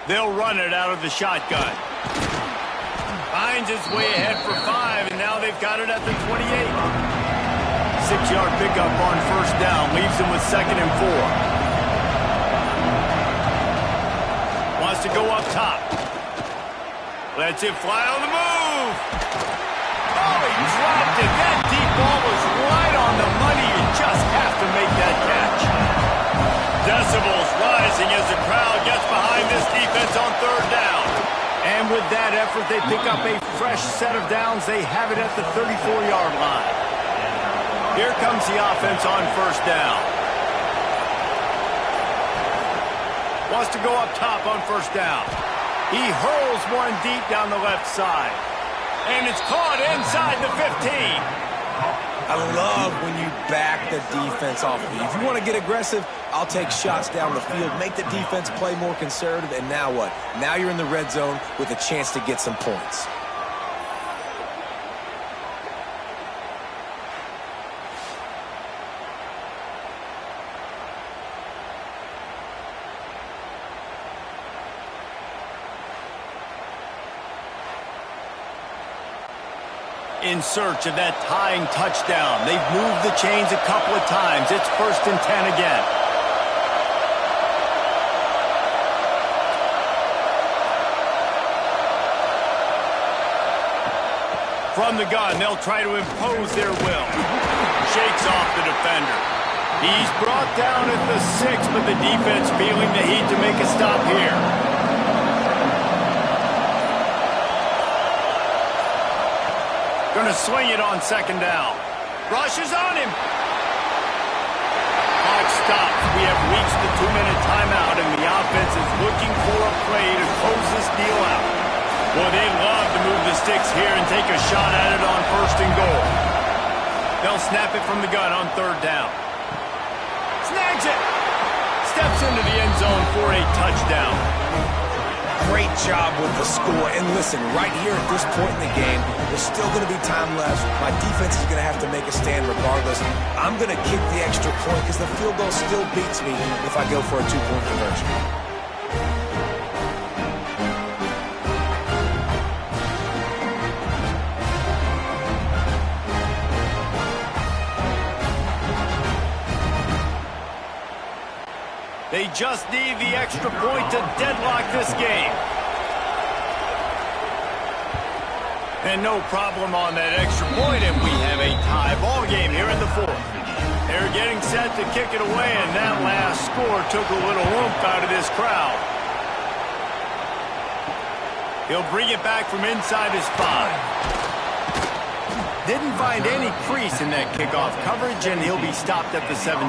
They'll run it out of the shotgun. Finds his way ahead for 5, and now they've got it at the 28. 6-yard pickup on first down. Leaves him with 2nd and 4. Wants to go up top. Lets it fly on the move. Oh, he dropped it. That deep ball was right on the money. You just have to make that catch. Decibels rising as the crowd gets behind this defense on 3rd down. And with that effort, they pick up a fresh set of downs. They have it at the 34-yard line. Here comes the offense on 1st down. Wants to go up top on 1st down. He hurls one deep down the left side. And it's caught inside the 15. I love when you back the defense off of you. If you want to get aggressive, I'll take shots down the field, make the defense play more conservative, and now what? Now you're in the red zone with a chance to get some points. In search of that tying touchdown. They've moved the chains a couple of times. It's 1st and 10 again. From the gun, they'll try to impose their will. Shakes off the defender. He's brought down at the 6, but the defense feeling the heat to make a stop here. Going to swing it on 2nd down. Rushes on him. Clock stops. We have reached the 2-minute timeout, and the offense is looking for a play to close this deal out. Well, they'd love to move the sticks here and take a shot at it on 1st and goal. They'll snap it from the gun on 3rd down. Snags it. Steps into the end zone for a touchdown. Great job with the score. And listen, right here at this point in the game, there's still going to be time left. My defense is going to have to make a stand regardless. I'm going to kick the extra point because the field goal still beats me if I go for a 2-point conversion. They just need the extra point to deadlock this game. And no problem on that extra point, and we have a tie ball game here in the 4th. They're getting set to kick it away, and that last score took a little oomph out of this crowd. He'll bring it back from inside his 5. Didn't find any crease in that kickoff coverage, and he'll be stopped at the 17.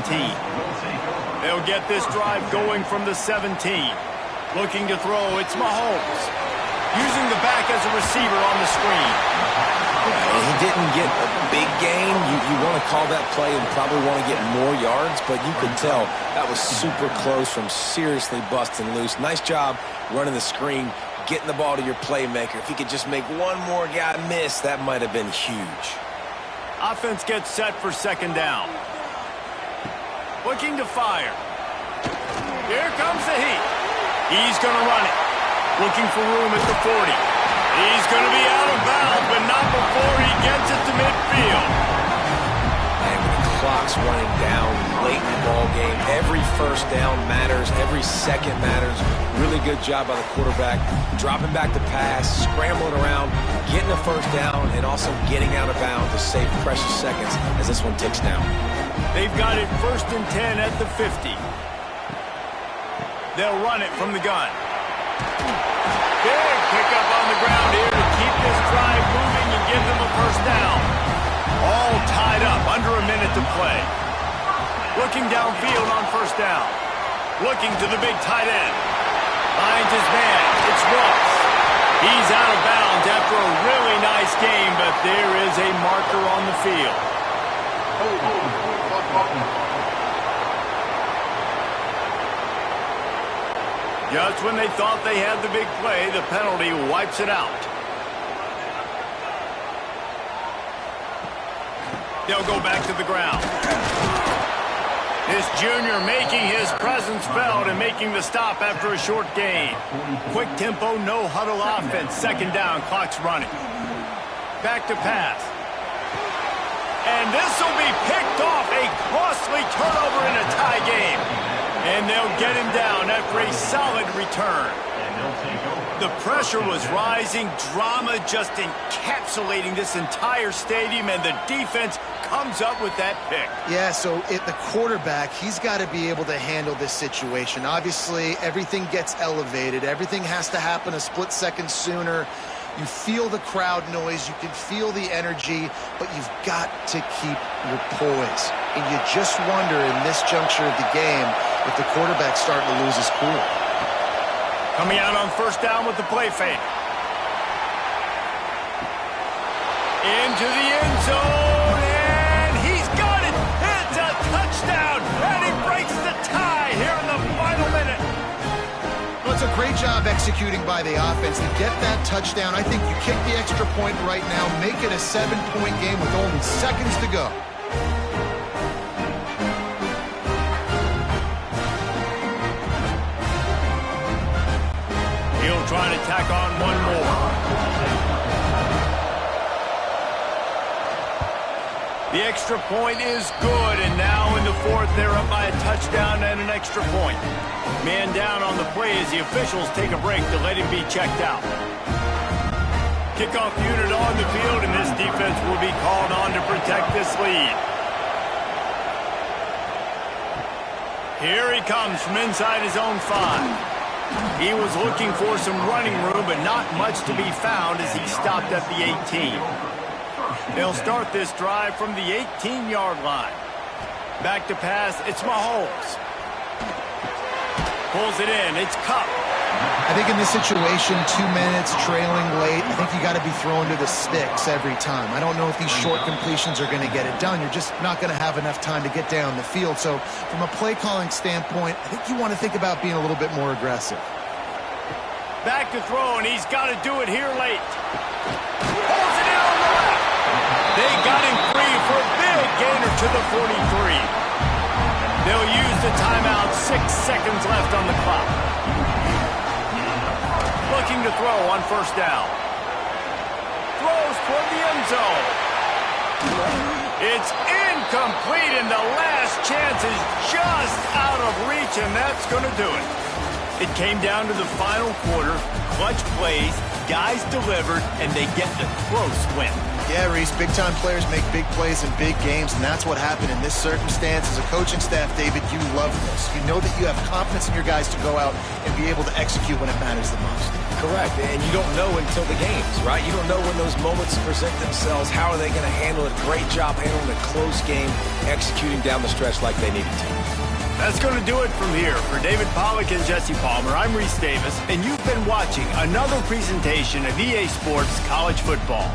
They'll get this drive going from the 17. Looking to throw, it's Mahomes. Using the back as a receiver on the screen. He didn't get a big gain. You want to call that play and probably want to get more yards, but you could tell that was super close from seriously busting loose. Nice job running the screen, getting the ball to your playmaker. If he could just make one more guy miss, that might have been huge. Offense gets set for 2nd down. Looking to fire. Here comes the heat. He's going to run it. Looking for room at the 40. He's going to be out of bounds, but not before he gets it to midfield. And when the clock's running down late in the ball game, every 1st down matters. Every second matters. Really good job by the quarterback. Dropping back to pass, scrambling around, getting the 1st down, and also getting out of bounds to save precious seconds as this one ticks down. They've got it 1st and 10 at the 50. They'll run it from the gun. Big pickup on the ground here to keep this drive moving and give them a 1st down. All tied up, under a minute to play. Looking downfield on 1st down. Looking to the big tight end. Finds his man. It's Ross. He's out of bounds after a really nice game, but there is a marker on the field. Just when they thought they had the big play, the penalty wipes it out. They'll go back to the ground. This junior making his presence felt and making the stop after a short gain. Quick tempo, no huddle offense. Second down, clock's running. Back to pass. And this will be picked off. A costly turnover in a tie game. And they'll get him down after a solid return. The pressure was rising, drama just encapsulating this entire stadium, and the defense comes up with that pick. Yeah, so the quarterback, he's got to be able to handle this situation. Obviously, everything gets elevated. Everything has to happen a split second sooner. You feel the crowd noise. You can feel the energy, but you've got to keep your poise. And you just wonder in this juncture of the game if the quarterback's starting to lose his cool. Coming out on first down with the play fake. Into the end zone, and he's got it. It's a touchdown, and he breaks the tie here in the final minute. Well, it's a great job executing by the offense to get that touchdown. I think you kick the extra point right now, make it a 7-point game with only seconds to go. He'll try to tack on one more. The extra point is good, and now in the fourth, they're up by a touchdown and an extra point. Man down on the play as the officials take a break to let him be checked out. Kickoff unit on the field, and this defense will be called on to protect this lead. Here he comes from inside his own 5. He was looking for some running room, but not much to be found as he stopped at the 18. They'll start this drive from the 18-yard line. Back to pass, it's Mahomes. Pulls it in, it's Cup. I think in this situation, 2 minutes, trailing late, I think you got to be throwing to the sticks every time. I don't know if these short completions are going to get it done. You're just not going to have enough time to get down the field. So from a play calling standpoint, I think you want to think about being a little bit more aggressive. Back to throw, and he's got to do it here late. Pulls it in on the left. They got him free for a big gainer to the 43. They'll use the timeout, 6 seconds left on the clock. Looking to throw on first down. Throws toward the end zone. It's incomplete, and the last chance is just out of reach, and that's going to do it. It came down to the final quarter, clutch plays, guys delivered, and they get the close win. Yeah, Reese, big-time players make big plays in big games, and that's what happened in this circumstance. As a coaching staff, David, you love this. You know that you have confidence in your guys to go out and be able to execute when it matters the most. Correct, and you don't know until the games, right? You don't know when those moments present themselves. How are they going to handle it? Great job handling a close game, executing down the stretch like they needed to. That's going to do it from here. For David Pollack and Jesse Palmer, I'm Reese Davis, and you've been watching another presentation of EA Sports College Football.